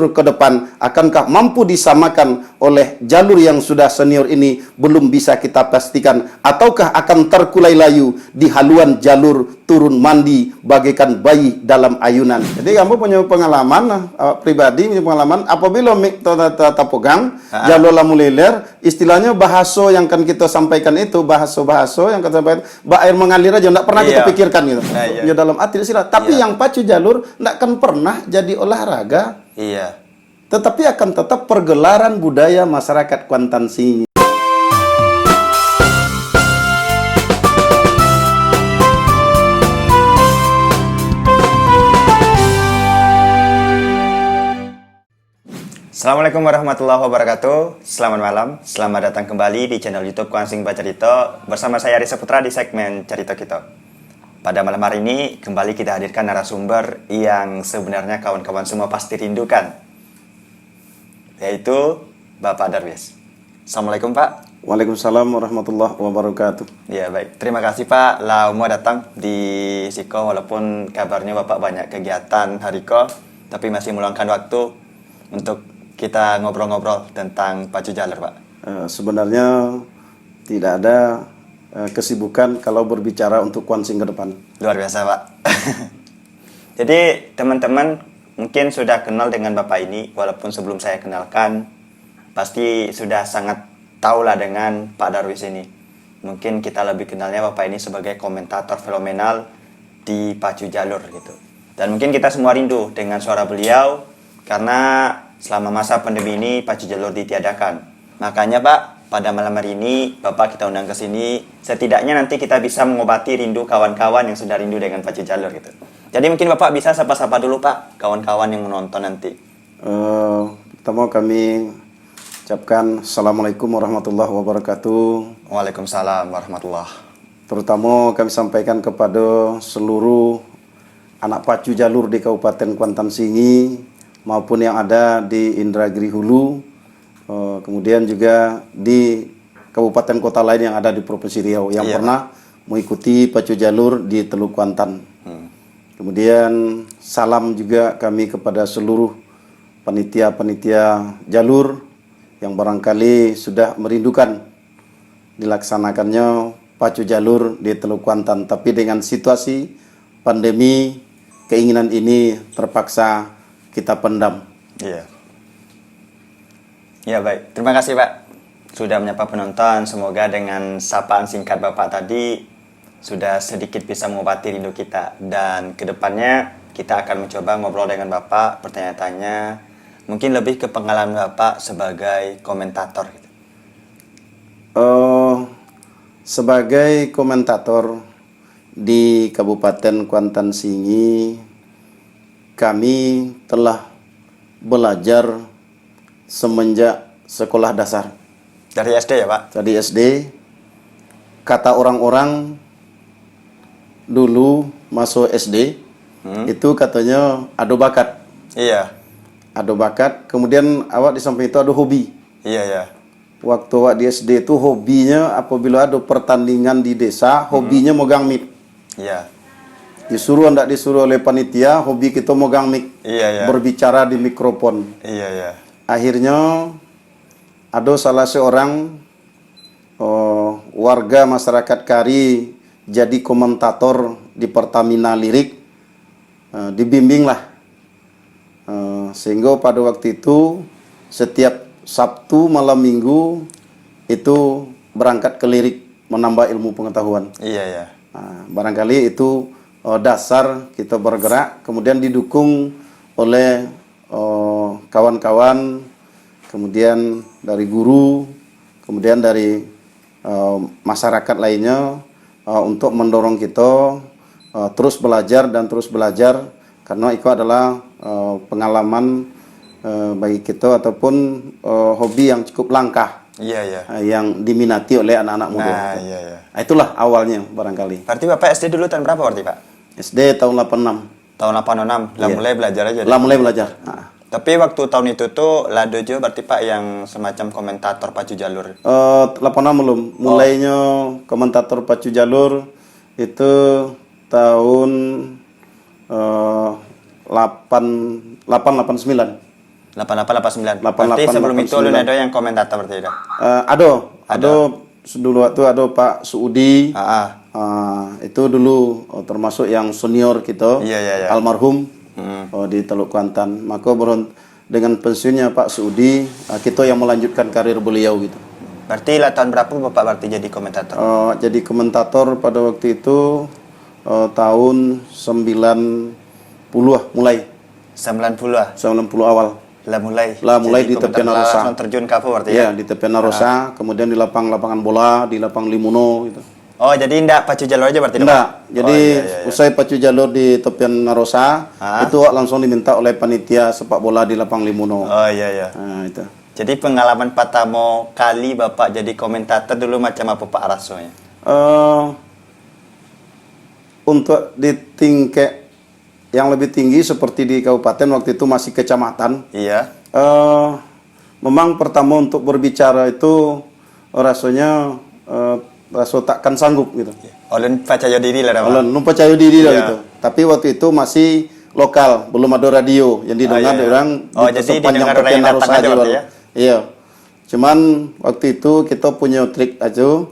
ke depan akankah mampu disamakan oleh jalur yang sudah senior ini, belum bisa kita pastikan, ataukah akan terkulai layu di haluan jalur turun mandi bagaikan bayi dalam ayunan. Jadi kamu punya pengalaman pribadi, punya pengalaman apabila tata pegang jalur lamuliler, istilahnya bahasa yang kan kita sampaikan itu bahasa yang kita sampaikan air mengalir aja, tidak pernah kita pikirkan gitu. Ya dalam arti istilah, tapi yang pacu jalur tidak akan pernah jadi olahraga. Iya. Tetapi akan tetap pergelaran budaya masyarakat Kuantan Singi. Assalamualaikum warahmatullahi wabarakatuh. Selamat malam, selamat datang kembali di channel YouTube Kuansing Bacarito. Bersama saya Risa Putra di segmen Carito Kita. Pada malam hari ini kembali kita hadirkan narasumber yang sebenarnya kawan-kawan semua pasti rindukan, yaitu Bapak Darwis. Assalamualaikum Pak. Waalaikumsalam warahmatullahi wabarakatuh. Ya baik, terima kasih Pak mau datang di Siko, walaupun kabarnya Bapak banyak kegiatan hari ko, tapi masih meluangkan waktu untuk kita ngobrol-ngobrol tentang pacu jalur Pak. Sebenarnya tidak ada kesibukan kalau berbicara untuk Kuansing ke depan. Luar biasa Pak. Jadi teman-teman mungkin sudah kenal dengan Bapak ini, walaupun sebelum saya kenalkan pasti sudah sangat tahulah dengan Pak Darwis ini. Mungkin kita lebih kenalnya Bapak ini sebagai komentator fenomenal di pacu jalur gitu. Dan mungkin kita semua rindu dengan suara beliau karena selama masa pandemi ini pacu jalur ditiadakan. Makanya Pak, pada malam hari ini Bapak kita undang ke sini, setidaknya nanti kita bisa mengobati rindu kawan-kawan yang sudah rindu dengan pacu jalur gitu. Jadi mungkin Bapak bisa sapa-sapa dulu Pak kawan-kawan yang menonton nanti. Pertama kami ucapkan Assalamualaikum warahmatullahi wabarakatuh. Waalaikumsalam warahmatullahi. Terutama kami sampaikan kepada seluruh anak pacu jalur di Kabupaten Kuantan Singi maupun yang ada di Indragiri Hulu, kemudian juga di kabupaten kota lain yang ada di Provinsi Riau yang pernah mengikuti pacu jalur di Teluk Kuantan. Kemudian salam juga kami kepada seluruh panitia-panitia jalur yang barangkali sudah merindukan dilaksanakannya pacu jalur di Teluk Kuantan, tapi dengan situasi pandemi keinginan ini terpaksa kita pendam. Iya. Ya baik, terima kasih Pak sudah menyapa penonton. Semoga dengan sapaan singkat Bapak tadi sudah sedikit bisa mengobati rindu kita. Dan kedepannya kita akan mencoba ngobrol dengan Bapak, bertanya-tanya, mungkin lebih ke pengalaman Bapak sebagai komentator gitu. Sebagai komentator di Kabupaten Kuantan Singi, kami telah belajar semenjak sekolah dasar. Dari SD ya Pak? Dari SD. Kata orang-orang dulu masuk SD, itu katanya ada bakat. Iya. Ada bakat, kemudian awak di samping itu ada hobi. Iya ya. Waktu awak di SD itu hobinya apabila ada pertandingan di desa, hobinya megang mic. Iya. Disuruh tidak disuruh oleh panitia, hobi kita megang mic. Iya ya. Berbicara di mikrofon. Iya ya. Akhirnya ada salah seorang warga masyarakat Kari jadi komentator di Pertamina Lirik, dibimbinglah, sehingga pada waktu itu setiap Sabtu malam Minggu itu berangkat ke Lirik menambah ilmu pengetahuan. Iya ya. Barangkali itu dasar kita bergerak, kemudian didukung oleh kawan-kawan, kemudian dari guru, kemudian dari masyarakat lainnya untuk mendorong kita terus belajar dan terus belajar, karena itu adalah pengalaman bagi kita ataupun hobi yang cukup langka. Iya ya. Yang diminati oleh anak-anak muda. Nah, iya ya. Itulah awalnya barangkali. Berarti Bapak SD dulu tahun berapa berarti Pak? SD tahun 86. Tahun 86, lah mulai belajar aja. Lah mulai belajar. Tapi waktu tahun itu tuh Lado juga berarti Pak yang semacam komentator pacu jalur. 86 belum. Mulainya komentator pacu jalur itu tahun 889. 88 89. 88, Berarti sebelum itu 89. ulun ada yang komentator berarti dah. Ada dulu waktu ada Pak Suudi. Itu dulu termasuk yang senior kita, Iya. almarhum di Teluk Kuantan. Maka dengan pensiunnya Pak Suudi, kita yang melanjutkan karir beliau gitu. Berarti lah tahun berapa Bapak berarti jadi komentator? Jadi komentator pada waktu itu tahun 90 mulai. 90 awal. Lah mulai Di Tepian Arosa. Terjun ke apa berarti Ya, di Tepian Arosa, kemudian di lapangan bola, di lapang Limuno gitu. Oh, jadi ndak pacu jalur aja berarti? Enggak. Jadi usai pacu jalur di Tepian Arosa, itu langsung diminta oleh panitia sepak bola di lapang Limuno. Oh iya. Nah, itu. Jadi pengalaman pertama kali Bapak jadi komentator dulu macam apa Pak rasanya? Untuk di tingkat yang lebih tinggi seperti di kabupaten waktu itu masih kecamatan. Iya. Memang pertama untuk berbicara itu rasanya rasa takkan sanggup gitu. Ulun percaya diri lah. Ulun percaya diri lah gitu. Tapi waktu itu masih lokal, belum ada radio yang didengar orang jadi sepanjang didengar orang yang datang aja berarti ya? Iya. Cuman waktu itu kita punya trik aja.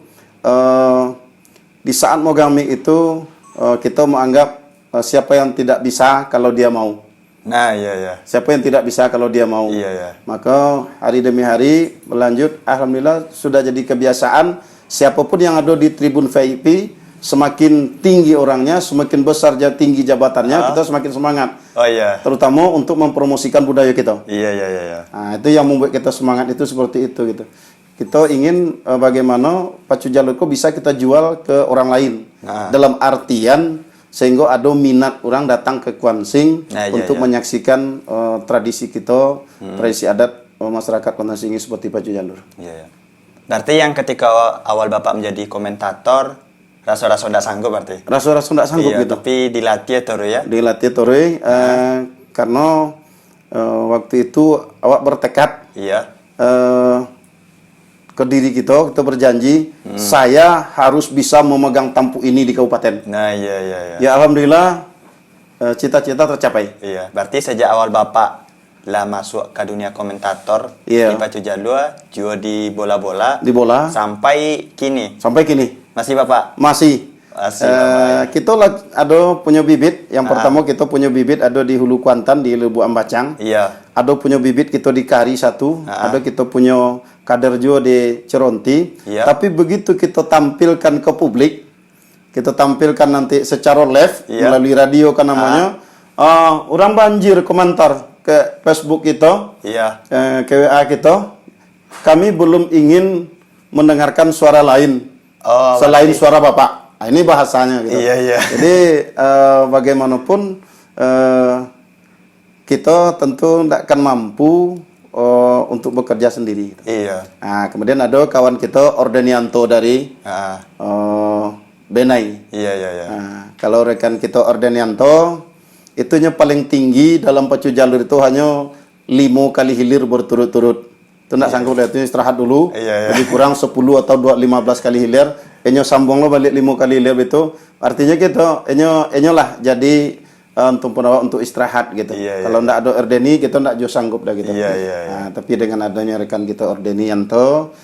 Di saat mogami itu kita menganggap siapa yang tidak bisa kalau dia mau. Nah, iya. Siapa yang tidak bisa kalau dia mau. Iya. Maka hari demi hari berlanjut, alhamdulillah sudah jadi kebiasaan. Siapapun yang ada di tribun VIP, semakin tinggi orangnya, semakin besar tinggi jabatannya, kita semakin semangat. Oh iya. Terutama untuk mempromosikan budaya kita. Iya. Nah, itu yang membuat kita semangat itu seperti itu gitu. Kita ingin bagaimana pacu jalur itu bisa kita jual ke orang lain. Dalam artian sehingga ada minat orang datang ke Kuansing untuk menyaksikan tradisi kita, tradisi adat masyarakat Kuansing seperti pacu jalur. Iya. Berarti yang ketika awal Bapak menjadi komentator, rasa-rasa tidak sanggup berarti? Rasa-rasa tidak sanggup gitu. Tapi dilatih terus ya? Dilatih terus, karena waktu itu awak bertekad. Iya. Ke diri kita berjanji, saya harus bisa memegang tampuk ini di kabupaten. Nah, iya. Ya alhamdulillah, cita-cita tercapai. Iya. Berarti sejak awal Bapak lah masuk ke dunia komentator di pacu jalur, juga di bola-bola, sampai kini. Masih Bapak? Masih. Kita ada punya bibit. Yang pertama kita punya bibit ada di Hulu Kuantan di Lebu Ambacang. Iya. Ada punya bibit kita di Kari 1. Ada kita punya kader juga di Ceronti. Iya. Tapi begitu kita tampilkan ke publik, kita tampilkan nanti secara live melalui radio kan namanya, orang banjir komentar ke Facebook kita, ke WA kita. Kami belum ingin mendengarkan suara lain selain suara Bapak. Nah, ini bahasanya gitu. Iya. Jadi bagaimanapun kita tentu tidak akan mampu untuk bekerja sendiri. Gitu. Iya. Nah, kemudian ada kawan kita Ordenianto dari Benai. Iya. Nah, kalau rekan kita Ordenianto, itunya paling tinggi dalam pacu jalur itu hanya 5 kali hilir berturut-turut. Itu tidak sanggup lihat, itu istirahat dulu. Iya. Lebih kurang 10 atau 15 kali hilir. Enyo sambung lo balik 5 kali hilir itu. Artinya gitu, enyo lah jadi untuk istirahat gitu. Kalau tidak ada Ordeni, kita tidak juga sanggup dah gitu. Nah, tapi dengan adanya rekan kita Ordenianto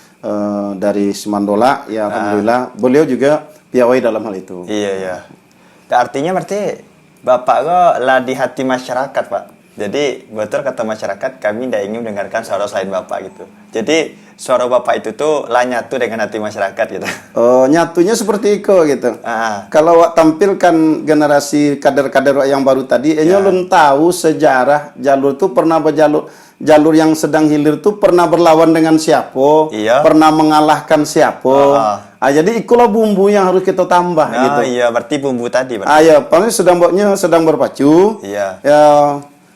dari Semandola, ya alhamdulillah, beliau juga piawai dalam hal itu. Iya. Artinya berarti Bapak kok lah di hati masyarakat, Pak. Jadi betul kata masyarakat, kami tidak ingin mendengarkan suara selain Bapak gitu. Jadi suara Bapak itu tuh lah nyatu dengan hati masyarakat gitu. Nyatunya seperti itu gitu. Kalau tampilkan generasi kader-kader yang baru tadi, belum tahu sejarah jalur itu pernah jalur yang sedang hilir itu pernah berlawan dengan siapa, pernah mengalahkan siapa. Jadi itulah bumbu yang harus kita tambah gitu. Iya, berarti bumbu tadi. Paling sedang berpacu. Iya. Ya,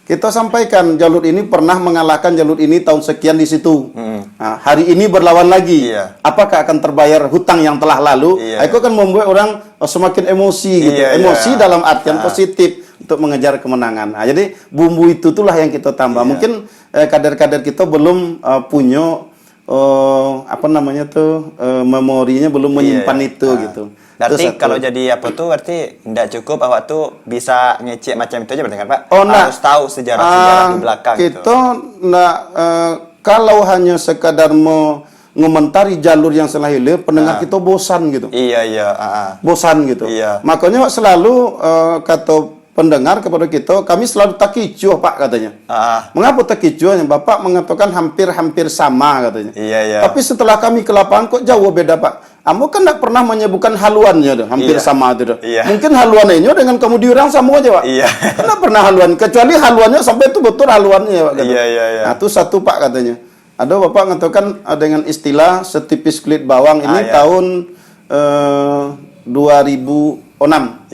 kita sampaikan jalur ini pernah mengalahkan jalur ini tahun sekian di situ. Nah, hari ini berlawan lagi. Apakah akan terbayar hutang yang telah lalu? Itu kan membuat orang semakin emosi gitu. Emosi dalam artian positif untuk mengejar kemenangan. Nah, jadi bumbu itu itulah yang kita tambah. Mungkin kader-kader kita belum punya memorinya belum menyimpan itu gitu. Berarti satu. kalau jadi apa tuh berarti tidak cukup awak tuh bisa ngecek macam itu aja berarti kan Pak? Oh, nah. Harus tahu sejarah-sejarah di belakang gitu. Kita kalau hanya sekadar mau ngomentari jalur yang salah hilir, pendengar kita bosan gitu. Iya, iya. Bosan gitu. Iya. Makanya selalu kata pendengar kepada kita, kami selalu takicuh Pak katanya. Mengapa takicuh? Bapak mengatakan hampir-hampir sama katanya. Iya, iya. Tapi setelah kami ke lapangan kok jauh beda Pak. Kamu kan tidak pernah menyebutkan haluannya tuh, hampir Iya. sama itu. Iya. Mungkin haluannya dengan kamu diurang sama aja Pak. Iya. Karena pernah haluan, kecuali haluannya sampai itu betul haluannya Pak. Kata. Iya, iya, iya. Nah itu satu Pak katanya. Ada Bapak mengatakan dengan istilah setipis kulit bawang ini iya. tahun 2006.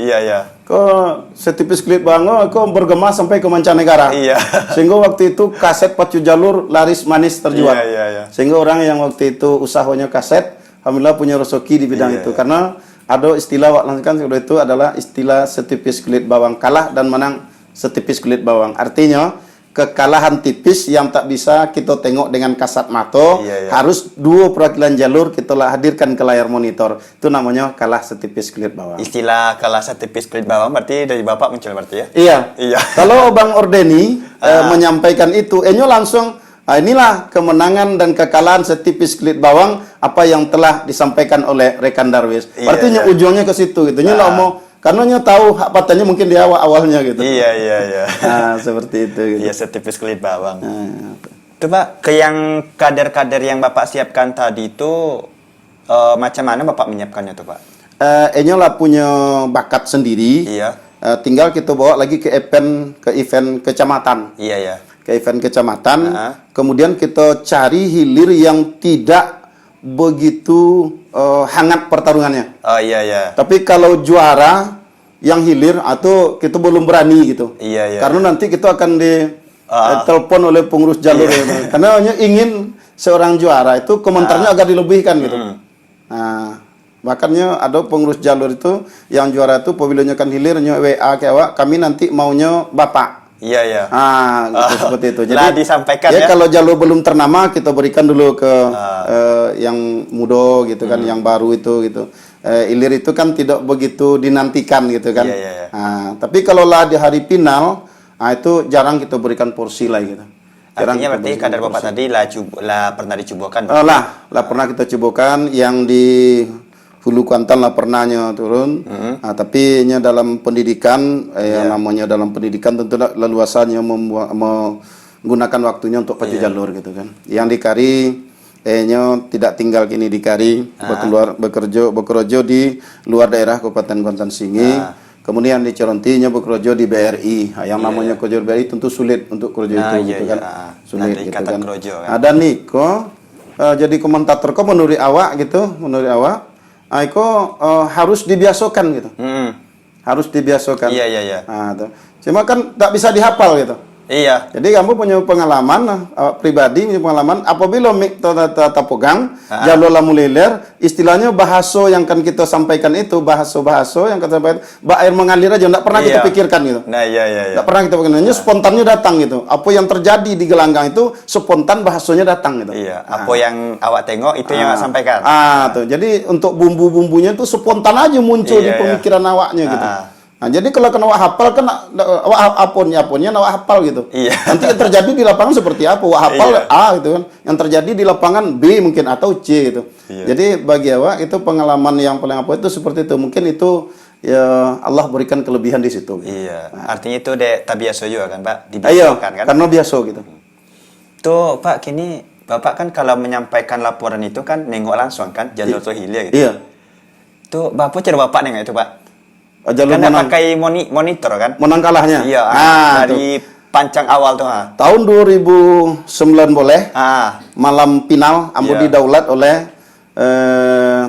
Iya, iya. Kok setipis kulit bawang kok bergema sampai ke mancanegara. Iya. Sehingga waktu itu kaset pacu jalur laris manis terjual. Iya, iya, iya. Sehingga orang yang waktu itu usahanya kaset, alhamdulillah punya rezeki di bidang Iya, itu. iya. Karena ada istilah Wak langsungkan itu adalah istilah setipis kulit bawang, kalah dan menang setipis kulit bawang. Artinya kekalahan tipis yang tak bisa kita tengok dengan kasat mata, Iya, iya. harus dua perwakilan jalur kita hadirkan ke layar monitor. Itu namanya kalah setipis kulit bawang. Istilah kalah setipis kulit bawang berarti dari Bapak muncul berarti ya? Iya. Iya. Kalau Bang Ordeni menyampaikan itu, Enyo langsung inilah kemenangan dan kekalahan setipis kulit bawang apa yang telah disampaikan oleh rekan Darwis. Iya, Artinya iya. ujungnya ke situ gitu. Nyo mau karena nyo tahu hak patahnya mungkin di awalnya gitu. Iya, iya, iya. Nah, seperti itu gitu. Iya, setipis kulit bawang. Nah, Itu Pak, ke yang kader-kader yang Bapak siapkan tadi itu macam mana Bapak menyiapkannya tuh Pak? Enyo lah punya bakat sendiri. Iya. Tinggal kita bawa lagi ke event kecamatan. Iya, iya. Ke event kecamatan, kemudian kita cari hilir yang tidak begitu hangat pertarungannya. Oh, iya, iya. Tapi kalau juara yang hilir atau kita belum berani gitu. Iya, iya. Karena nanti kita akan telepon oleh pengurus jalur gitu. Karena hanya ingin seorang juara itu komentarnya agak dilebihkan gitu. Nah, makanya ada pengurus jalur itu yang juara itu pemilihannya kan hilirnya WA ke awak, kami nanti maunya Bapak. Iya, iya. Gitu, seperti itu. Jadi Lah disampaikan ya. kalau jalur belum ternama kita berikan dulu ke yang muda gitu kan, yang baru itu gitu. Ilir itu kan tidak begitu dinantikan gitu kan. Iya, iya, iya. Tapi kalau lah di hari final, itu jarang kita berikan porsi lah gitu. Jarang Artinya kita berarti berikan kader Bapak porsi. tadi lah pernah dicobakan. Lah pernah kita cobakan yang di Hulu Kuantan lah pernahnya turun. Tapi dalam pendidikan yang namanya dalam pendidikan tentu leluasannya menggunakan waktunya untuk pacu jalur gitu kan. Yang di Kari tidak tinggal kini di Kari, bekerja di luar daerah Kabupaten Kuantan Singi. Kemudian di Corontinya bekerja di BRI. Yang namanya kerja di BRI tentu sulit untuk kerja itu gitu kan. Sulit Nanti gitu ikatan kan. krojo kan. Dan Niko jadi komentator kok menurut awak gitu, Aiko harus dibiasakan gitu. Harus dibiasakan. Iya, iya, iya. Tuh. Cuma kan tak bisa dihafal gitu. Iya. Jadi kamu punya pengalaman pribadi, punya pengalaman apabila mik pegang jalur lamuliler, istilahnya bahasa yang kan kita sampaikan itu bahasa yang kita sampaikan, air mengalir aja, tidak pernah kita pikirkan gitu. Nah, iya, iya, iya. Tidak pernah kita pikirkan, hanya spontannya datang gitu. Apa yang terjadi di gelanggang itu spontan bahasanya datang gitu. Iya. Apa yang awak tengok itu yang awak sampaikan. Tuh. Jadi untuk bumbu-bumbunya itu spontan aja muncul di pemikiran awaknya gitu. Nah, jadi kalau kena awak hafal kan awak apunnya awak hafal gitu. Iya. Nanti yang terjadi di lapangan seperti apa? Awak hafal A gitu kan. Yang terjadi di lapangan B mungkin atau C gitu. Jadi bagi awak itu pengalaman yang paling apa itu seperti itu. Mungkin itu ya Allah berikan kelebihan di situ. Gitu. Iya. Artinya itu tak biasa juga kan, Pak? Dibiasakan kan? Karena biasa gitu. Tuh, Pak, kini Bapak kan kalau menyampaikan laporan itu kan nengok langsung kan jalur hilir gitu. Iya. Tuh, Bapak cara Bapak nengok itu, Pak. Jalur Kan pakai monitor kan? menang kalahnya. Iya. Dari pancang awal tuh. Tahun 2009 boleh. Malam final ambo didaulat oleh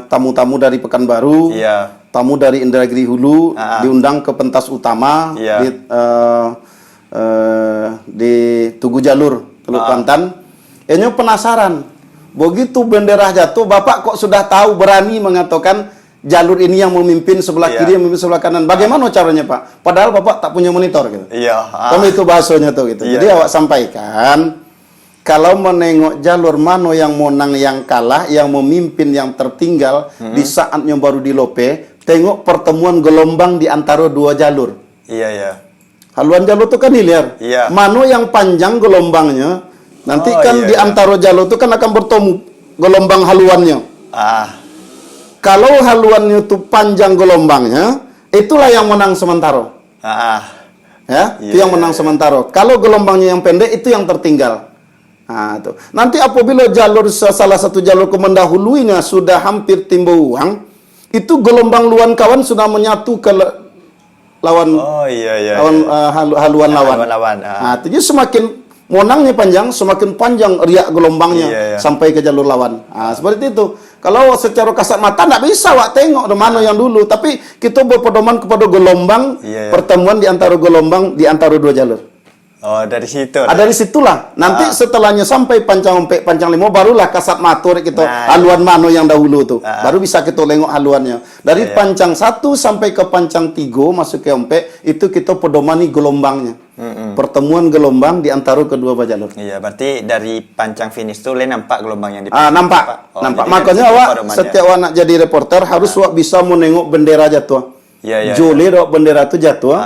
tamu-tamu dari Pekanbaru. Iya. Tamu dari Indragiri Hulu diundang ke pentas utama di Tugu Jalur Teluk Kuantan. Enyo penasaran. Begitu bendera jatuh, Bapak kok sudah tahu berani mengatakan jalur ini yang memimpin sebelah kiri, yang memimpin sebelah kanan. Bagaimana caranya, Pak? Padahal Bapak tak punya monitor gitu. Iya. Kamu itu bahasanya tuh gitu. Jadi awak sampaikan kalau menengok jalur mana yang menang, yang kalah, yang memimpin, yang tertinggal di saatnya baru dilope, tengok pertemuan gelombang di antara dua jalur. Iya, iya. Haluan jalur itu kan hilir. Iya. Mana yang panjang gelombangnya, nanti kan iya, di iya. antara jalur itu kan akan bertemu gelombang haluannya. Ah, Kalau haluannya itu panjang gelombangnya, itulah yang menang sementara. Ya, itu yang menang sementara. Kalau gelombangnya yang pendek, itu yang tertinggal. Nah, itu. Nanti apabila jalur salah satu jalur ke mendahuluinya sudah hampir timbul uang, itu gelombang luan kawan sudah menyatu ke lawan haluan lawan. Nah, jadi semakin monangnya panjang, semakin panjang riak gelombangnya sampai ke jalur lawan. Nah, seperti itu. Kalau secara kasat mata tidak bisa wak tengok di mana yang dulu, tapi kita berpedoman kepada gelombang pertemuan di antara gelombang di antara dua jalur. Oh, dari situ. Dari situlah. Nanti setelahnya sampai pancang ompek, pancang limo, barulah kasat matur kita haluan mano yang dahulu tuh. Baru bisa kita tengok haluannya. Dari pancang 1 sampai ke pancang 3 masuk ke ompek, itu kita pedomani gelombangnya. Pertemuan gelombang di antara kedua jalur. Iya, berarti dari pancang finish tuh le nampak gelombang yang di nampak. Nampak. Makanya awak setiap awak nak jadi reporter harus awak bisa menengok bendera jatuh. Jole dok bendera tu jatuh,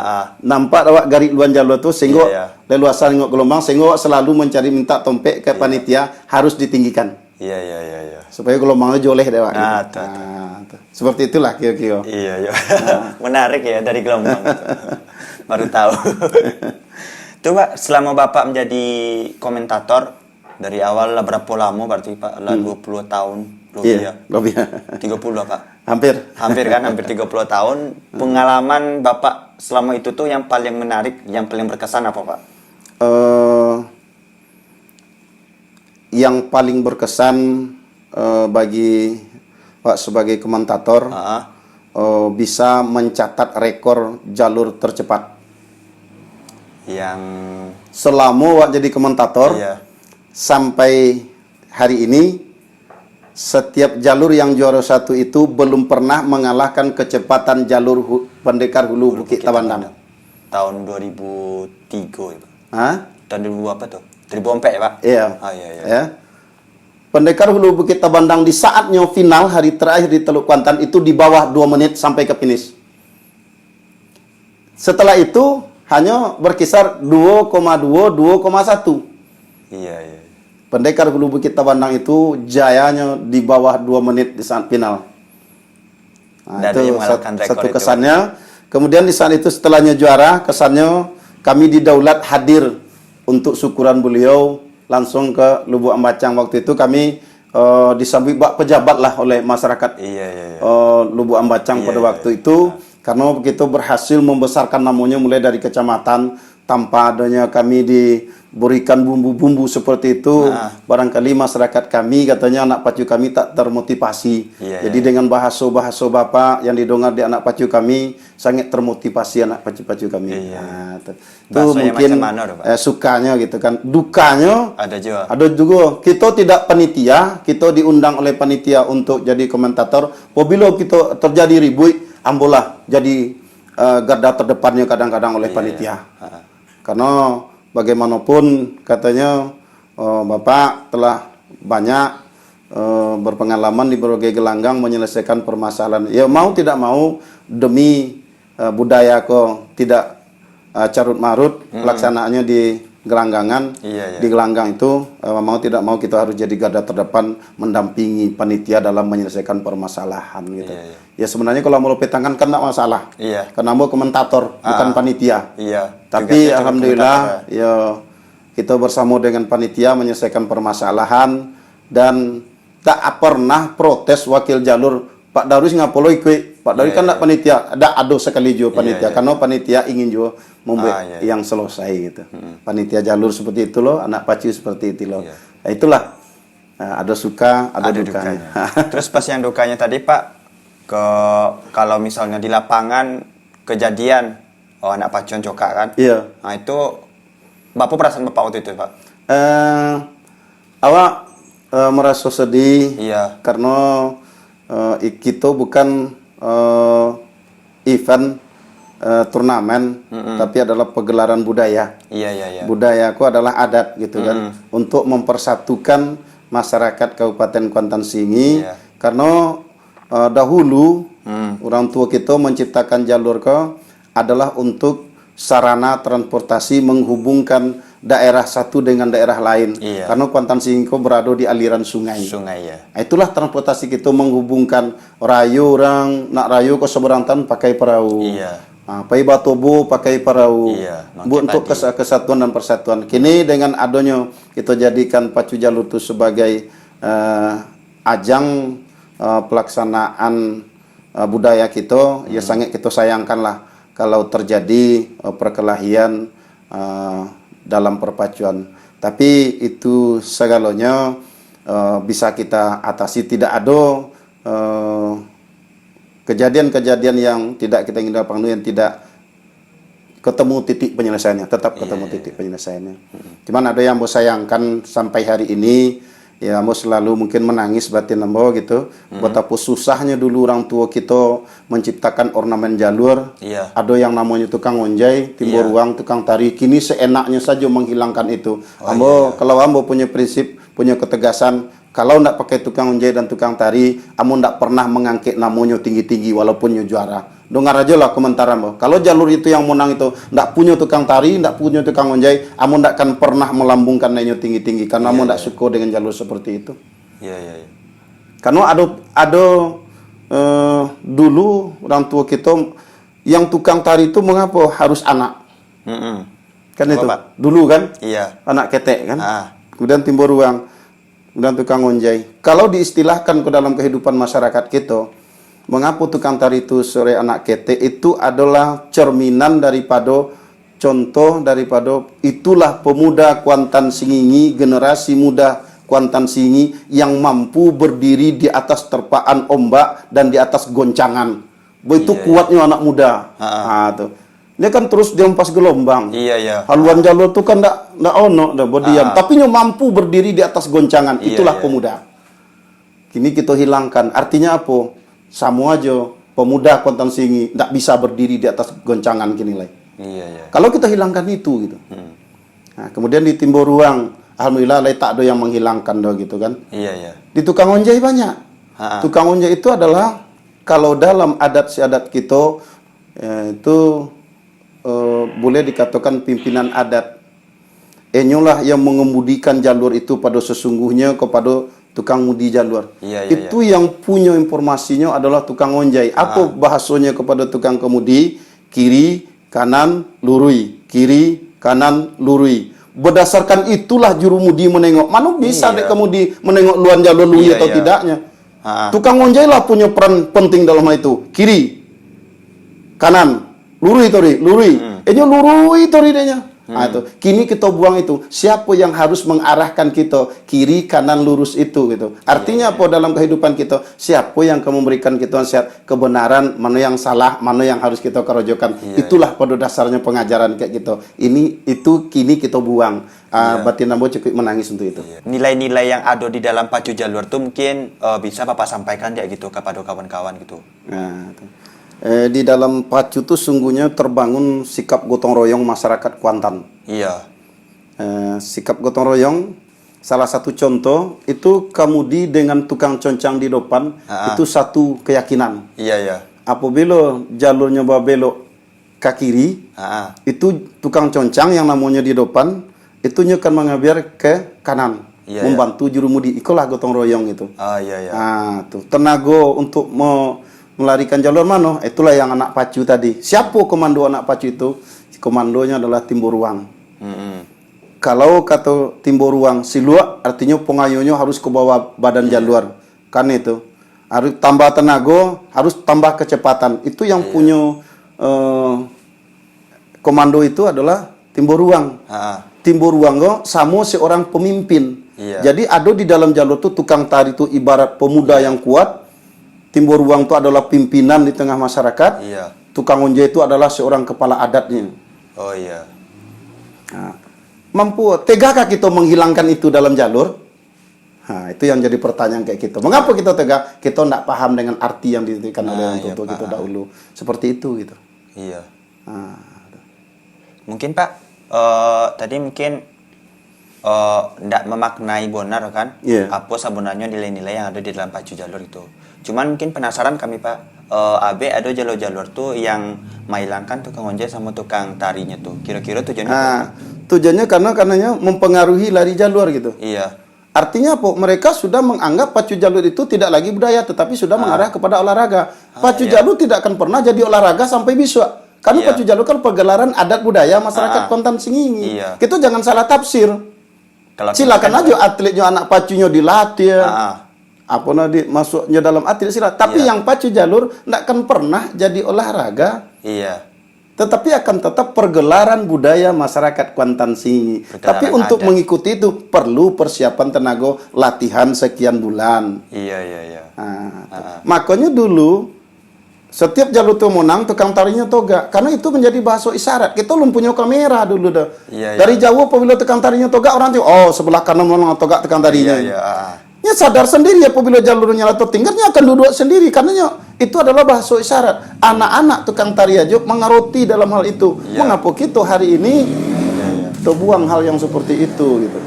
nampak awak garis luar jalur tu sehingga leluasa tengok gelombang, sehingga awak selalu mencari minta tompek ke panitia harus ditinggikan. Iya. Supaya gelombangnya joleh deh awak. Seperti itulah kira-kira. Iya. Menarik ya dari gelombang. Baru tahu. Tuh Pak, selama Bapak menjadi komentator dari awal lah berapa lama berarti Pak? Lah 20 tahun lebih ya. Lebih. 30 Pak. Hampir kan, hampir 30 tahun. Pengalaman Bapak selama itu tuh yang paling menarik, yang paling berkesan apa Pak? Yang paling berkesan bagi Pak sebagai komentator bisa mencatat rekor jalur tercepat. Yang selama Wak jadi komentator sampai hari ini, setiap jalur yang juara 1 itu belum pernah mengalahkan kecepatan jalur Pendekar Hulu Bukit Tabandang. Tahun 2003 ya Pak? Tahun 2000 apa tuh? 2004 ya Pak? Iya. Ya. Pendekar Hulu Bukit Tabandang di saatnya final hari terakhir di Teluk Kuantan itu di bawah 2 menit sampai ke finish. Setelah itu hanya berkisar 2,2, 2,1. Iya. Pendekar Hulu Bukit Tabandang itu jayanya di bawah 2 menit di saat final. Nah, itu satu kesannya. Kemudian di saat itu setelahnya juara, kesannya kami didaulat hadir untuk syukuran beliau langsung ke Lubuk Ambacang. Waktu itu kami disambut pejabat lah oleh masyarakat Lubuk Ambacang pada waktu itu. Karena begitu berhasil membesarkan namanya mulai dari kecamatan, tanpa adanya kami diberikan bumbu-bumbu seperti itu, barangkali masyarakat kami katanya anak pacu kami tak termotivasi. Jadi dengan bahasa-bahasa Bapak yang didengar di anak pacu kami sangat termotivasi anak pacu-pacu kami. Itu mungkin sukanya gitu kan. Dukanya ada juga. Kita tidak panitia, kita diundang oleh panitia untuk jadi komentator. Apabila kita terjadi ribut, ambolah jadi garda terdepannya kadang-kadang oleh panitia. Karena bagaimanapun katanya Bapak telah banyak berpengalaman di berbagai gelanggang menyelesaikan permasalahan. Ya mau tidak mau demi budaya kok tidak carut marut pelaksanaannya di gelanggangan. Di gelanggang itu mau tidak mau kita harus jadi garda terdepan mendampingi panitia dalam menyelesaikan permasalahan gitu. Ya sebenarnya kalau mau lupet tangan kan tidak masalah. Karena mau komentator bukan panitia. Tapi alhamdulillah ya kita bersama dengan panitia menyelesaikan permasalahan dan tak pernah protes wakil jalur Pak Darwis ngapolo ikut. Pak Darwis kan tidak panitia, ada sekali juga panitia karena panitia ingin juga membuat yang selesai gitu. Panitia jalur seperti itu loh, anak pacu seperti itu loh. Nah, itulah ada suka, ada dukanya. Terus pas yang dukanya tadi Pak, kalau misalnya di lapangan kejadian anak pacuan cokak kan? Nah itu Bapak perasaan Bapak waktu itu Pak? Awak merasa sedih karena kita bukan event turnamen, tapi adalah pegelaran budaya. Budayaku adalah adat gitu kan, untuk mempersatukan masyarakat Kabupaten Kuantan Singi. Karena dahulu Orang tua kita menciptakan jalur adalah untuk sarana transportasi menghubungkan daerah satu dengan daerah lain. Iya. Karena Kuantan Singko berada di aliran sungai. Sungai ya. Nah, itulah transportasi kita menghubungkan rayu orang nak rayu ke seberang tan pakai perahu. Iya. Nah, pai Batobo pakai perahu. Iya, Bu, untuk kesatuan dan persatuan. Kini dengan adanya kita jadikan pacu jalur itu sebagai ajang pelaksanaan budaya kita, ya sangat kita sayangkanlah kalau terjadi perkelahian dalam perpacuan. Tapi itu segalanya bisa kita atasi. Tidak ada kejadian-kejadian yang tidak kita ingin dapat, yang tidak ketemu titik penyelesaiannya, tetap ketemu titik penyelesaiannya. Cuman ada yang mau sayangkan sampai hari ini, ya mau selalu mungkin menangis batin ambo gitu. Betapa susahnya dulu orang tua kita menciptakan ornamen jalur. Iya. Ada yang namanya tukang onjai, timbul ruang, tukang tari. Kini seenaknya saja menghilangkan itu. Kalau ambo punya prinsip, punya ketegasan, kalau ndak pakai tukang onjai dan tukang tari, ambo ndak pernah mengangkat namanya tinggi-tinggi walaupun juara. Dengar aja lah komentar ambo. Kalau jalur itu yang menang itu ndak punya tukang tari, ndak punya tukang onjai, ambo ndak akan pernah melambungkan namanya tinggi-tinggi karena ambo ndak suka dengan jalur seperti itu. Iya. Karena ada dulu orang tua kita yang tukang tari itu mengapa harus anak? Kan itu Pak? dulu kan? Iya. Anak ketek kan? Ah. Kemudian timbul ruang, kemudian tukang onjai. Kalau diistilahkan ke dalam kehidupan masyarakat kita, mengapa tukang tari itu sore anak ketek itu adalah cerminan daripada contoh daripada itulah pemuda Kuantan Singingi, generasi muda Kuantan Singingi yang mampu berdiri di atas terpaan ombak dan di atas goncangan. Begitu kuatnya anak muda. Tuh. Dia kan terus diempas gelombang. Iya. Haluan jalur itu kan ndak ono, ndak bodian. Tapi dia mampu berdiri di atas goncangan. Itulah pemuda. Kini kita hilangkan. Artinya apa? Sama aja pemuda Kuantan Singingi ndak bisa berdiri di atas goncangan kini lah. Iya. Kalau kita hilangkan itu gitu. Nah, kemudian di timbul ruang, alhamdulillah tak ada yang menghilangkan gitu kan. Iya. Di tukang onjai banyak. Tukang onjai itu adalah kalau dalam adat istiadat kita itu boleh dikatakan pimpinan adat. Enyolah yang mengemudikan jalur itu pada sesungguhnya kepada tukang mudi jalur. Itu yang punya informasinya adalah tukang onjai. Apa bahasanya kepada tukang kemudi? Kiri, kanan, lurui. Kiri, kanan, lurui. Berdasarkan itulah jurumudi menengok. Mana bisa dek kemudi menengok luar jalur lurui atau tidaknya. Tukang onjai lah punya peran penting dalam hal itu. Kiri, kanan, lurui tori, lurui. Lurui tori dehnya. Nah, itu. Kini kita buang itu. Siapa yang harus mengarahkan kita kiri, kanan, lurus itu gitu. Artinya apa dalam kehidupan kita? Siapa yang akan memberikan kita nasihat kebenaran, mana yang salah, mana yang harus kita kerojokan. Itulah pada dasarnya pengajaran kayak gitu. Kini kita buang. Batin ambo cukup menangis untuk itu. Nilai-nilai yang ada di dalam pacu jalur tuh mungkin bisa Bapak sampaikan ya gitu kepada kawan-kawan gitu. Nah, itu. Di dalam pacu itu sungguhnya terbangun sikap gotong royong masyarakat Kuantan. Iya. Sikap gotong royong, salah satu contoh itu kemudi dengan tukang concang di depan, itu satu keyakinan. Iya. Apabila jalurnya belok ke kiri, itu tukang concang yang namanya di depan, itu akan mengambil ke kanan, membantu jurumudi. Itulah gotong royong itu. Iya. Tuh tenaga untuk melarikan jalur mana? Itulah yang anak pacu tadi. Siapa komando anak pacu itu? Komandonya adalah timbul ruang. Kalau kata timbul ruang siluak, artinya pengayunya harus ke bawah badan jalur. Kan itu. Harus tambah tenaga, harus tambah kecepatan. Itu yang punya komando itu adalah timbul ruang. Timbul ruang sama seorang pemimpin. Jadi ada di dalam jalur itu tukang tari itu ibarat pemuda yang kuat. Timbul ruang itu adalah pimpinan di tengah masyarakat. Tukang onjai itu adalah seorang kepala adatnya. Oh iya. Mampu, tegakah kita menghilangkan itu dalam jalur? Itu yang jadi pertanyaan kayak gitu. Mengapa kita tegak? Kita tidak paham dengan arti yang diberikan oleh orang tua kita dahulu. Seperti itu gitu. Iya. Mungkin Pak, tadi mungkin ndak memaknai benar kan Iya. apa sebenarnya nilai-nilai yang ada di dalam pacu jalur itu. Cuman mungkin penasaran kami Pak, Abe ada jalur-jalur tuh yang menghilangkan tukang ojek sama tukang tarinya tuh. Kira-kira tujuannya apa? Nah, tujuannya karenanya mempengaruhi lari jalur gitu. Iya. Artinya apa? Mereka sudah menganggap pacu jalur itu tidak lagi budaya, tetapi sudah mengarah kepada olahraga. Pacu iya. jalur tidak akan pernah jadi olahraga sampai besok. Karena Iya. pacu jalur kan pergelaran adat budaya masyarakat Kontan Singingi. Iya. Kita jangan salah tafsir. Kalau Silakan aja atletnya anak pacunya dilatih. Ah, Apa nanti masuknya dalam atlet silat. Tapi Iya. yang pacu jalur tidak akan pernah jadi olahraga. iya. Tetapi akan tetap pergelaran budaya masyarakat Kuantan Singi. Pergelaran Tapi untuk adat. mengikuti itu perlu persiapan tenaga latihan sekian bulan. Iya, iya, iya. Makanya dulu setiap jalur tumonang tukang tarinya toga, karena itu menjadi bahasa isyarat. Kita belum punya kamera dulu dah. Iya, iya. Dari jauh apabila tukang tarinya toga, orang tuh oh sebelah kanan mana toga tukang tarinya. Iya, iya. Ya sadar sendiri apabila jalurnya atau tingkatnya akan duduk sendiri karena itu adalah bahasa isyarat. Anak-anak tukang tari aja mengerti dalam hal itu. Iya. Mengapa kita hari ini terbuang hal yang seperti itu gitu.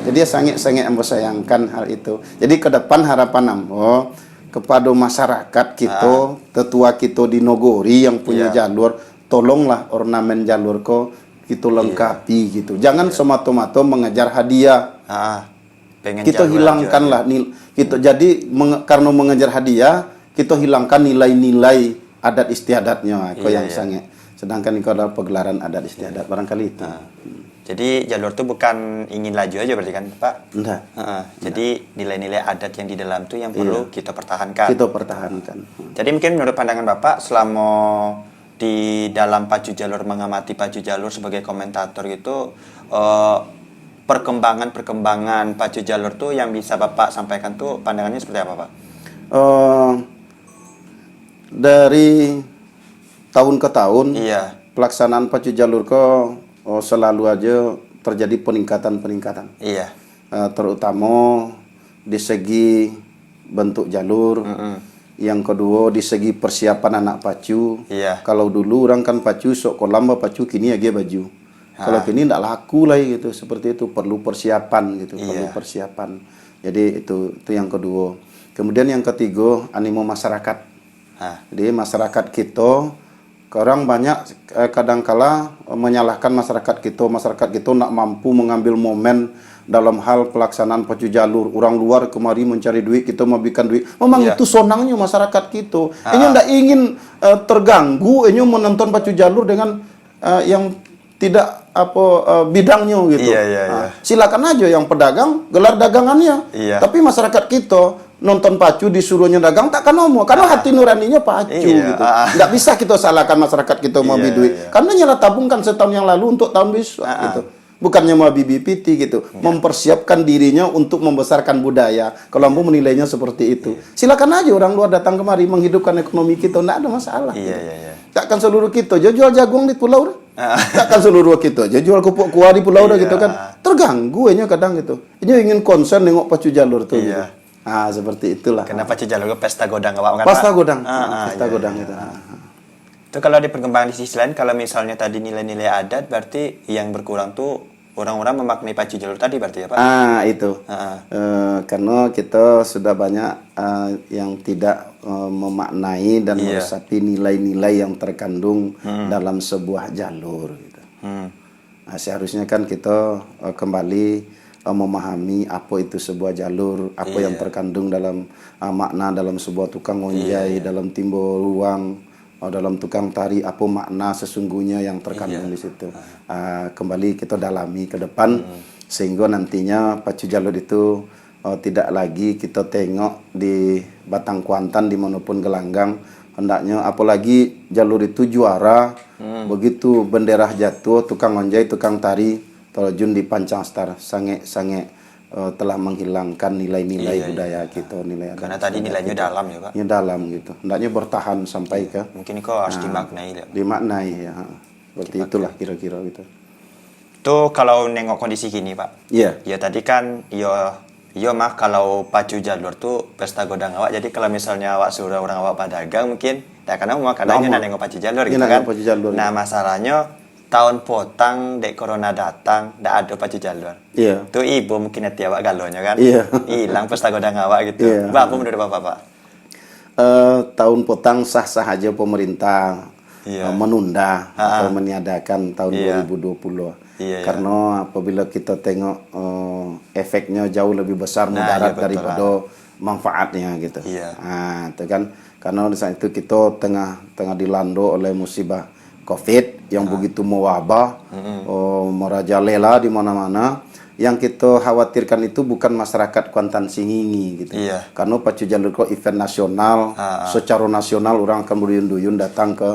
Jadi sangat-sangat memsayangkan hal itu. Jadi ke depan harapan ambo kepada masyarakat kita, tetua kita di Nogori yang punya jalur, tolonglah ornamen jalur ko kita lengkapi gitu. Jangan semata-mata mengejar hadiah. Pengen Kita jalur hilangkanlah kita jadi karena mengejar hadiah kita hilangkan nilai-nilai adat istiadatnya yang sangat. Sedangkan itu adalah pegelaran adat istiadat barangkali itu. Jadi jalur itu bukan ingin laju aja berarti kan Pak? Enggak. Jadi nilai-nilai adat yang di dalam itu yang perlu kita pertahankan. Kita pertahankan. Jadi mungkin menurut pandangan Bapak selama di dalam pacu jalur mengamati pacu jalur sebagai komentator gitu, perkembangan pacu jalur tuh yang bisa Bapak sampaikan tuh pandangannya seperti apa Pak? Dari tahun ke tahun Iya. pelaksanaan pacu jalur selalu aja terjadi peningkatan. Iya. Terutama di segi bentuk jalur. Yang kedua di segi persiapan anak pacu. Iya. Kalau dulu orang kan pacu sok kolamba pacu kini ya baju. Kalau kini tidak laku lah gitu, seperti itu perlu persiapan gitu, perlu persiapan. Jadi itu yang kedua. Kemudian yang ketiga animo masyarakat. Jadi masyarakat kita, orang banyak kadangkala menyalahkan masyarakat kita nak mampu mengambil momen dalam hal pelaksanaan pacu jalur. Orang luar kemari mencari duit, kita memberikan duit. Memang itu sonangnya masyarakat kita. Ini tidak ingin terganggu, ini menonton pacu jalur dengan yang tidak bidangnya gitu. Silakan aja yang pedagang gelar dagangannya. Tapi masyarakat kita nonton pacu disuruhnya dagang takkan ngomong karena hati nuraninya pacu gitu. Nggak bisa kita salahkan masyarakat kita mau duit. Karena nyala tabungkan setahun yang lalu untuk tahun besok gitu. Bukannya mau BBPT gitu, mempersiapkan dirinya untuk membesarkan budaya. Kalau ambo menilainya seperti itu, silakan aja orang luar datang kemari menghidupkan ekonomi kita, tidak ada masalah. Takkan seluruh kita jual jagung di pulau, takkan seluruh kita jual kupuk kuah di pulau gitu kan, terganggu nya kadang gitu. Ini ingin konsen nengok pacu jalur tuh. Gitu. Seperti itulah. Kenapa pacu jalur pesta godang apa kan? Pesta godang, pesta godang itu. Itu kalau di perkembangan di sisi lain, kalau misalnya tadi nilai-nilai adat, berarti yang berkurang tuh orang-orang memaknai pacu jalur tadi berarti ya Pak? Itu. Karena kita sudah banyak yang tidak memaknai dan meresapi nilai-nilai yang terkandung dalam sebuah jalur. Gitu. Seharusnya kan kita kembali memahami apa itu sebuah jalur, apa yang terkandung dalam makna dalam sebuah tukang onjai, dalam timbul ruang, dalam tukang tari, apa makna sesungguhnya yang terkandung di situ. Kembali kita dalami ke depan sehingga nantinya pacu jalur itu tidak lagi kita tengok di Batang Kuantan dimanapun gelanggang. Hendaknya apalagi jalur itu juara, begitu bendera jatuh, tukang onjai, tukang tari terjun di Pancang Star, sangat telah menghilangkan nilai-nilai budaya kita, nilai. Karena tadi nilainya dalam ya Pak. Ya dalam gitu. Hendaknya bertahan sampai ke. Mungkin kok harus dimaknai ya. Dimaknai ya. Seperti itulah kira-kira gitu. Tuh kalau nengok kondisi gini Pak. Iya. Ya tadi kan mah kalau pacu jalur tuh pesta godang awak. Jadi kalau misalnya awak suruh orang awak pedagang mungkin tak karena mau kadangnya nengok pacu jalur gitu kan. Pacu jalur. Nah masalahnya tahun potang dek corona datang, ndak ada pacu jalur. Iya. Tuh ibu mungkin hati awak galonya kan. Iya. Hilang pas godang awak gitu. Iya. Bapak menurut bapak pak? Tahun potang sah-sah aja pemerintah Iya. menunda atau meniadakan tahun Iya. 2020. Iya, iya. Karena apabila kita tengok efeknya jauh lebih besar mudarat iya, betul, daripada manfaatnya gitu. Iya. Nah, itu kan karena di saat itu kita tengah dilanda oleh musibah COVID yang begitu mewabah, merajalela di mana-mana. Yang kita khawatirkan itu bukan masyarakat Kuantan Singingi gitu. Iya. Karena pacu jalur kok event nasional, secara nasional orang akan berduyun-duyun datang ke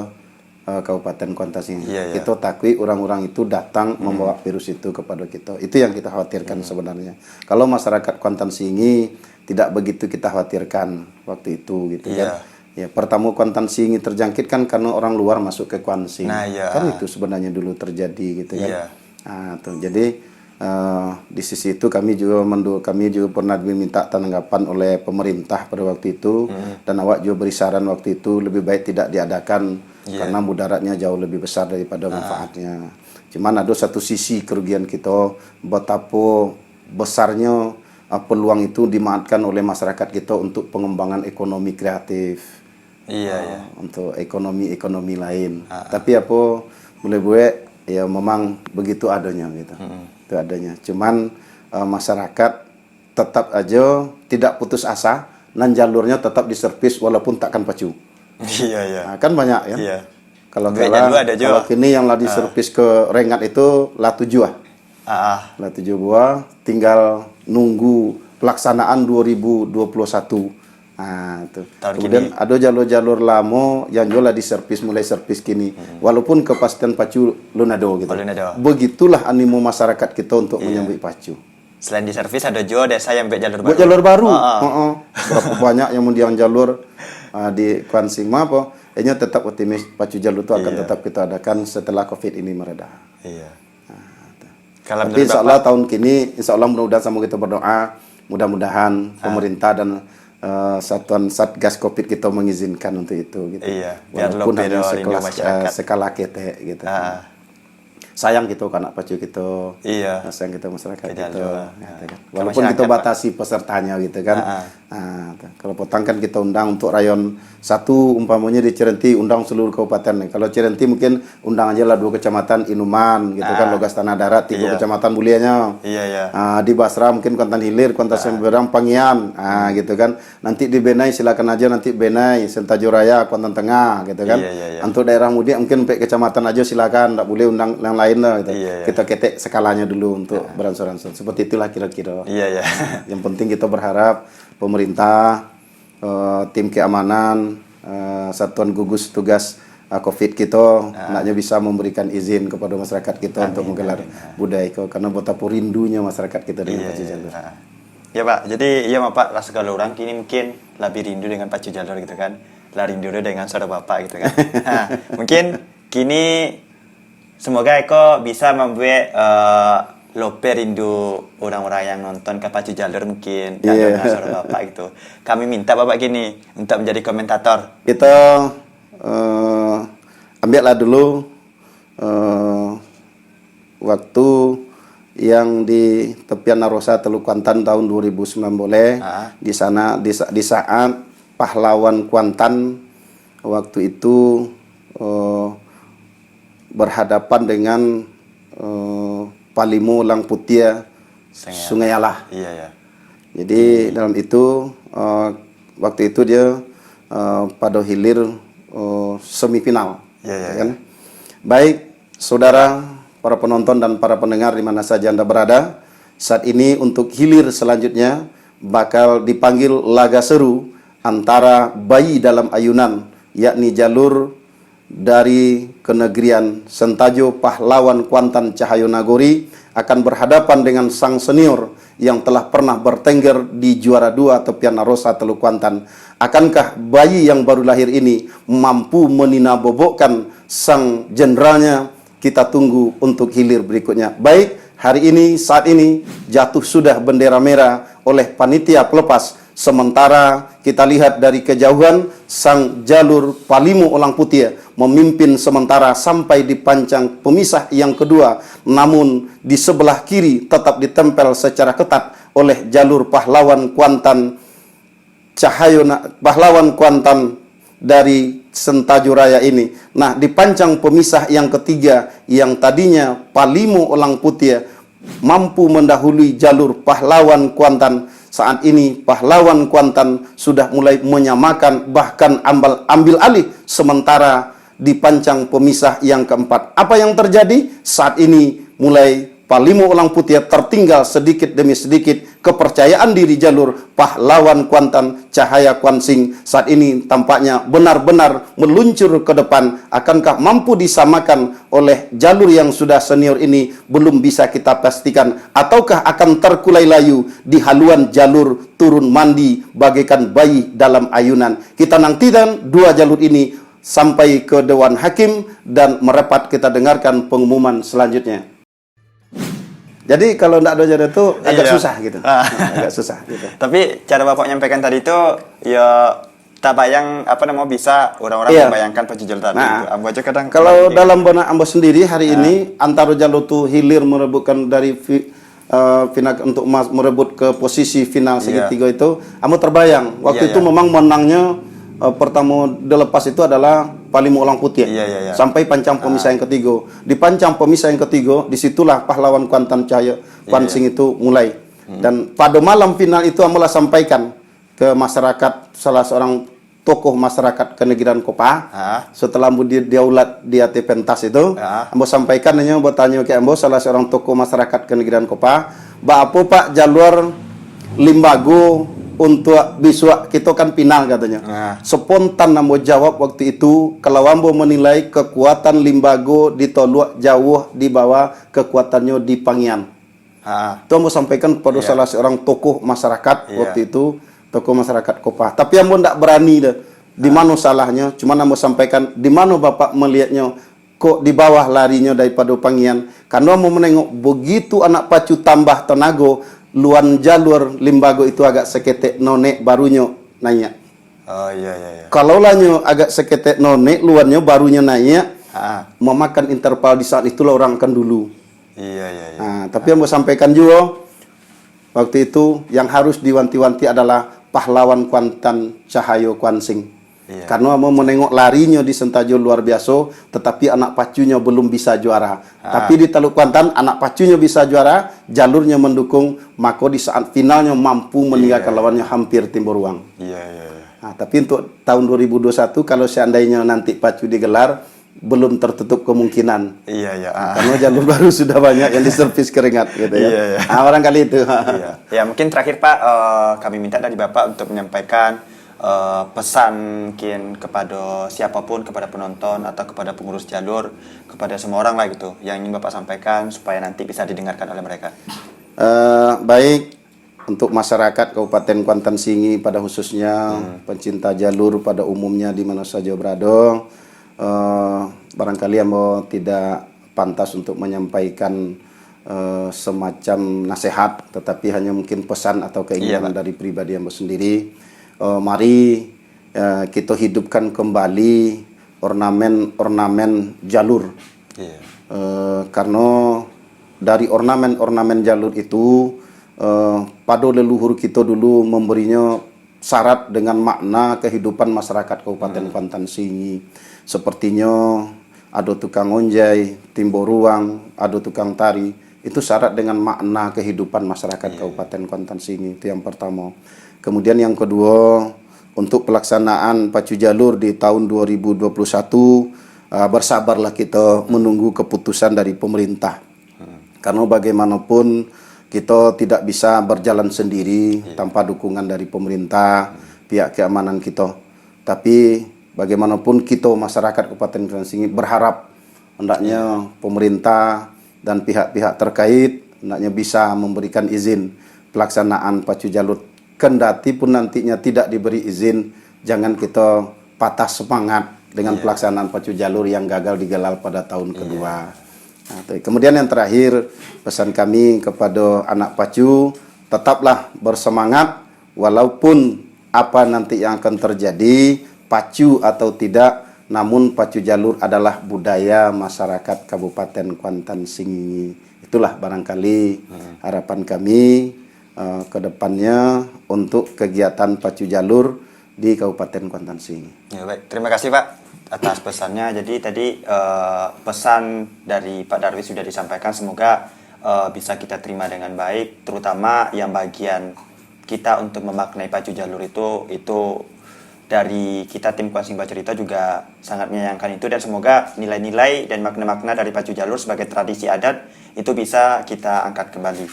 Kabupaten Kuantan Singingi. Iya, iya. Kita takui orang-orang itu datang membawa virus itu kepada kita. Itu yang kita khawatirkan sebenarnya. Kalau masyarakat Kuantan Singingi tidak begitu kita khawatirkan waktu itu gitu kan. Ya, pertama Kuantan Singingi terjangkit kan karena orang luar masuk ke Kuansing. Nah, iya. Kan itu sebenarnya dulu terjadi gitu kan. Iya. Nah, tuh. Jadi di sisi itu kami juga pernah diminta tanggapan oleh pemerintah pada waktu itu dan awak juga beri saran waktu itu lebih baik tidak diadakan karena mudaratnya jauh lebih besar daripada manfaatnya. Cuman ada satu sisi kerugian kita betapa besarnya peluang itu dimanfaatkan oleh masyarakat kita untuk pengembangan ekonomi kreatif. Iya. Untuk ekonomi lain. Tapi apa boleh ya memang begitu adanya gitu. Itu adanya. Cuman masyarakat tetap aja tidak putus asa dan jalurnya tetap diservis walaupun takkan pacu. Iya. Nah, kan banyak ya. Iya. Kalau ada juga. kalau kini yang lagi diservis ke Rengat itu lah 7 lah 7 buah, tinggal nunggu pelaksanaan 2021. Nah, itu. Kemudian ada jalur-jalur lama yang juga mulai servis kini. Walaupun kepastian pacu lunado gitu. Begitulah animo masyarakat kita untuk menyambut pacu. Selain di servis ada juga desa yang buat jalur baru. Buat jalur baru. Berapa banyak yang mendiang jalur di Kuansing apa? Ini tetap optimis pacu jalur itu akan tetap kita adakan setelah COVID ini mereda. Iya. Tapi insya Allah tahun kini, insya Allah mudah-mudahan sama kita berdoa, mudah-mudahan pemerintah dan satuan Satgas Covid kita mengizinkan untuk itu gitu. Iya, biar walaupun hanya masyarakat. skala ketek gitu. Sayang gitu kan pacu kita. Iya. Sayang kita masyarakat kita. Gitu kan. Walaupun masyarakat, kita batasi pesertanya gitu kan. Kalau potang kan kita undang untuk rayon 1 umpamanya di Cirenti undang seluruh kabupaten. Kalau Cirenti mungkin undang aja lah 2 kecamatan Inuman gitu kan, Logas Tanah Darat 3 kecamatan Bulianya. Iya. Di Basra mungkin Kuantan Hilir, Kuantan Semberang, Pangian, gitu kan. Nanti di Benai silakan aja nanti Benai, Sentajo Raya, Kuantan Tengah gitu kan. Iya. Untuk daerah mudik mungkin sampai kecamatan aja silakan, enggak boleh undang yang lain lah gitu. Iya. Kita ketek skalanya dulu untuk beransur-ansur. Seperti itulah kira-kira. Iya. Yang penting kita berharap pemerintah, tim keamanan, satuan gugus tugas COVID kita hendaknya bisa memberikan izin kepada masyarakat kita untuk menggelar budaya itu karena betapa rindunya masyarakat kita dengan pacu jalur. Ya Pak, jadi iya Pak rasa kalau orang kini mungkin lebih rindu dengan pacu jalur gitu kan, lah rindu dengan saudara Bapak gitu kan. Nah, mungkin kini semoga Eko bisa membuat lope rindu orang-orang yang nonton ke pacu jalur mungkin dengan saudara Bapak gitu. Kami minta Bapak gini untuk menjadi komentator. Kita ambillah dulu waktu yang di tepian Narosa Teluk Kuantan tahun 2009 boleh. Di sana di saat pahlawan Kuantan waktu itu berhadapan dengan Palimu Langputia Sungai Alah. Iya. Jadi dalam itu waktu itu dia pada hilir semifinal. Iya. Kan? Baik, saudara, para penonton dan para pendengar di mana saja Anda berada, saat ini untuk hilir selanjutnya bakal dipanggil laga seru antara bayi dalam ayunan, yakni jalur dari kenegerian Sentajo Pahlawan Kuantan Cahayu Nagori akan berhadapan dengan sang senior yang telah pernah bertengger di juara 2 tepian Narosa Teluk Kuantan. Akankah bayi yang baru lahir ini mampu meninabobokkan sang jenderalnya kita tunggu untuk hilir berikutnya. Baik, hari ini, saat ini jatuh sudah bendera merah oleh panitia pelepas. Sementara kita lihat dari kejauhan sang jalur Palimu Olang Putih memimpin sementara sampai di pancang pemisah yang kedua. Namun di sebelah kiri tetap ditempel secara ketat oleh jalur pahlawan Kuantan pahlawan Kuantan dari Sentaju Raya ini. Nah, di pancang pemisah yang ketiga yang tadinya Palimu Olang Putih mampu mendahului jalur pahlawan Kuantan, saat ini pahlawan Kuantan sudah mulai menyamakan bahkan ambil alih sementara di pancang pemisah yang keempat. Apa yang terjadi? Saat ini mulai Palimu Olang Putih tertinggal sedikit demi sedikit. Kepercayaan diri jalur pahlawan Kuantan Cahaya Kuansing saat ini tampaknya benar-benar meluncur ke depan. Akankah mampu disamakan oleh jalur yang sudah senior ini? Belum bisa kita pastikan. Ataukah akan terkulai layu di haluan jalur turun mandi bagaikan bayi dalam ayunan? Kita nantikan dua jalur ini sampai ke Dewan Hakim dan merapat kita dengarkan pengumuman selanjutnya. Jadi kalau tidak ada jalan itu agak susah gitu. Agak susah gitu. Tapi cara Bapak menyampaikan tadi itu ya tak bayang bisa orang-orang membayangkan penjual tadi. Nah, Ambo aja kadang kalau dalam benak Ambo sendiri hari ini antara jalur tu hilir merebutkan dari final untuk merebut ke posisi final segitiga itu, Ambo terbayang waktu itu memang menangnya pertama dilepas itu adalah Palimu Olang Putih sampai pancang pemisah yang ketiga. Di pancang pemisah yang ketiga, disitulah pahlawan Kuantan Cahaya Kuansing itu mulai. Dan pada malam final itu Ambolah sampaikan ke masyarakat, salah seorang tokoh masyarakat Kenegirian Kopa. Setelah dia ulat di AT Pentas itu, Ambo sampaikan hanya bertanya ke Ambo, salah seorang tokoh masyarakat Kenegirian Kopa, apa Pak jalur Limbago untuk besok kita kan final katanya. Spontan Ambo jawab waktu itu, kalau Ambo menilai kekuatan Limbago ditolak jauh di bawah kekuatannya di Pangian. Itu Ambo sampaikan kepada salah seorang tokoh masyarakat waktu itu, tokoh masyarakat Kopa. Tapi Ambo tidak berani dah. Di mana salahnya? Cuma Ambo sampaikan di mana Bapak melihatnya kok di bawah larinya daripada Pangian. Karena Ambo menengok begitu anak pacu tambah tenaga, luan jalur Limbago itu agak seketek nonek barunya naik. Kalau lahnya agak seketek nonek luannya barunya naik, memakan interval di saat itulah orang akan dulu. Tapi yang mau sampaikan juga waktu itu yang harus diwanti-wanti adalah pahlawan Kuantan Cahaya Kuansing. Karena mau menengok larinya di Sentajo luar biasa, tetapi anak pacunya belum bisa juara. Tapi di Teluk Kuantan anak pacunya bisa juara, jalurnya mendukung, maka di saat finalnya mampu meninggalkan lawannya hampir timur ruang. Nah, tapi untuk tahun 2021 kalau seandainya nanti pacu digelar, belum tertutup kemungkinan. Karena jalur baru sudah banyak yang diservis keringat gitu ya. Barangkali itu. Ya mungkin terakhir Pak, kami minta dari Bapak untuk menyampaikan pesan mungkin kepada siapapun, kepada penonton atau kepada pengurus jalur, kepada semua orang lah gitu yang ingin Bapak sampaikan supaya nanti bisa didengarkan oleh mereka. Baik, untuk masyarakat Kabupaten Kuantan Singi pada khususnya pencinta jalur pada umumnya di mana saja berada, barangkali Ambo tidak pantas untuk menyampaikan semacam nasihat, tetapi hanya mungkin pesan atau keinginan dari pribadi Ambo sendiri. Mari kita hidupkan kembali ornamen-ornamen jalur. Karena dari ornamen-ornamen jalur itu pada leluhur kita dulu memberinya syarat dengan makna kehidupan masyarakat Kabupaten Kuantan Singi. Sepertinya ada tukang onjai, timbo ruang, ada tukang tari. Itu syarat dengan makna kehidupan masyarakat Kabupaten Kuantan Singi. Itu yang pertama. Kemudian yang kedua, untuk pelaksanaan pacu jalur di tahun 2021, bersabarlah kita menunggu keputusan dari pemerintah. Karena bagaimanapun kita tidak bisa berjalan sendiri tanpa dukungan dari pemerintah, pihak keamanan kita. Tapi bagaimanapun kita masyarakat Kabupaten Kuantan Singi berharap hendaknya pemerintah dan pihak-pihak terkait hendaknya bisa memberikan izin pelaksanaan pacu jalur. Kendati pun nantinya tidak diberi izin, jangan kita patah semangat dengan pelaksanaan pacu jalur yang gagal digelar pada tahun kedua. Nah, kemudian yang terakhir, pesan kami kepada anak pacu, tetaplah bersemangat walaupun apa nanti yang akan terjadi, pacu atau tidak, namun pacu jalur adalah budaya masyarakat Kabupaten Kuantan Sengingi. Itulah barangkali harapan kami ke depannya untuk kegiatan pacu jalur di Kabupaten Kuantan Sengingi. Ya, baik. Terima kasih Pak atas pesannya. Jadi tadi pesan dari Pak Darwis sudah disampaikan, semoga bisa kita terima dengan baik, terutama yang bagian kita untuk memaknai pacu jalur itu dari kita tim Kuansing Bacerita juga sangat menyayangkan itu, dan semoga nilai-nilai dan makna-makna dari pacu jalur sebagai tradisi adat itu bisa kita angkat kembali.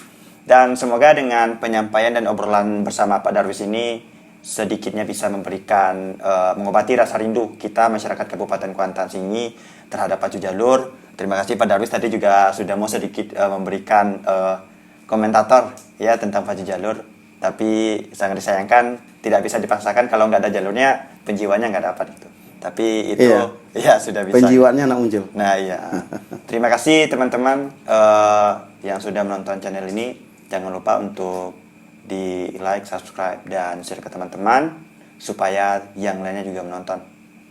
Dan semoga dengan penyampaian dan obrolan bersama Pak Darwis ini sedikitnya bisa memberikan mengobati rasa rindu kita masyarakat Kabupaten Kuantan Sengingi terhadap pacu jalur. Terima kasih Pak Darwis tadi juga sudah mau sedikit memberikan komentator ya tentang pacu jalur, tapi sangat disayangkan tidak bisa dipaksakan, kalau nggak ada jalurnya penjiwanya nggak dapat itu. Tapi itu ya sudah bisa. Penjiwanya nak muncul. Nah iya. Terima kasih teman-teman yang sudah menonton channel ini. Jangan lupa untuk di like, subscribe, dan share ke teman-teman supaya yang lainnya juga menonton.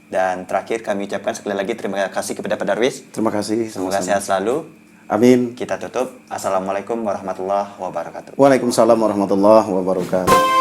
Dan terakhir kami ucapkan sekali lagi terima kasih kepada Pak Darwis. Terima kasih. Semoga sehat selalu. Amin. Kita tutup. Assalamualaikum warahmatullahi wabarakatuh. Waalaikumsalam warahmatullahi wabarakatuh.